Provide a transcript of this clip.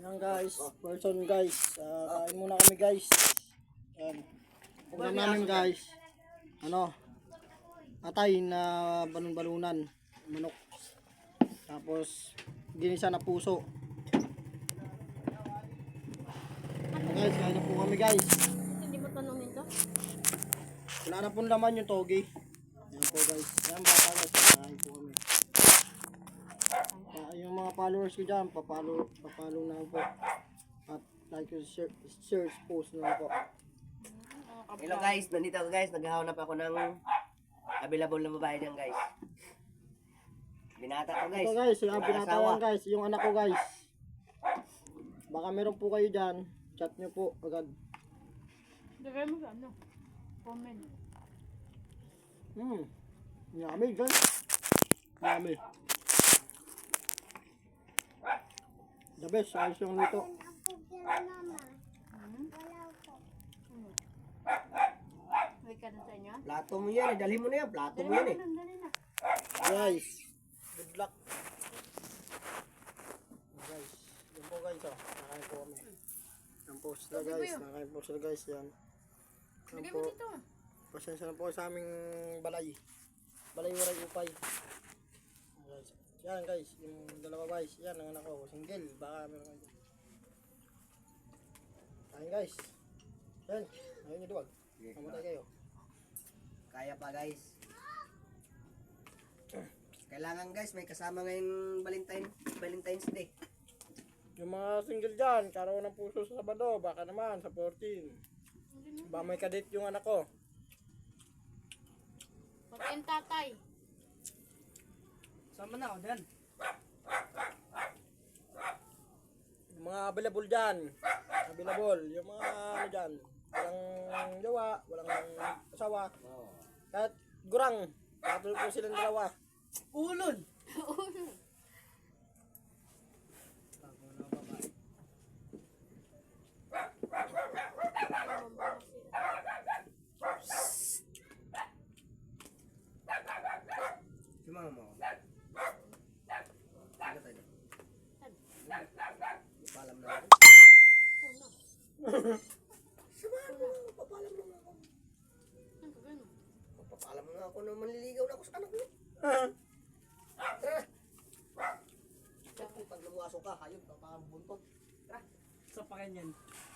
Yan guys, person guys. Kain muna kami guys. Yan. Ulam namin guys. Atay na balon-balunan. Manok. Tapos ginisa na puso. Guys, kain na po kami guys. Hindi mo tanongin to? Wala na pong laman yung togi. Yan po guys. Yan baka guys. Kain po kami. Yung mga followers ko dyan, papalo na po. At like yung share, post na po. Hello guys, nandito ako guys. Naghahanap ako ng available na babae dyan guys. Binata ko guys. Ito guys, yung Wala pinatayan asawa. guys, yung anak ko guys. Baka meron po kayo dyan, chat nyo po agad. Lagay mo sa ano? Comment. Yummy guys. Yummy. The best, ayos yung nito. Wait ka na sa inyo? Plato mo yan, dalhin mo na yan. Plato mo yan eh. Dali na. Guys, good luck. Guys, yun po guys, nakain po kami. Yan po sila guys, nakain po sila guys, yan. Yan Lagay po, mo dito. pasensya na po sa aming balay. Balay waray upay. Guys, yan guys, yung dalawa guys, yan ang anak ko, single, baka meron kayo. Kain guys. Yan, ayun yung duwag. Mamatay kayo. Kaya pa guys. Kailangan guys, may kasama ngayong Valentine's Day. Yung mga single dyan, karoon ng puso sa Sabado, baka naman sa 14. Ba may kadit yung anak ko. Pati yung tatay. Sama na ako dyan. Yung mga available dyan. Available. Yung mga ano dyan. Walang jowa, walang asawa. Kahit gurang. Katulad po silang dalawa. Ulon! Sumama mo ako. Ano tayo? Papalam na ako. Sumama mo, papalam na ako. Ano ba yun? Papalam na ako na manliligaw na ako sa anak ko. Pag lumusok ka, hayop, papabuntot. Sa pakanyan.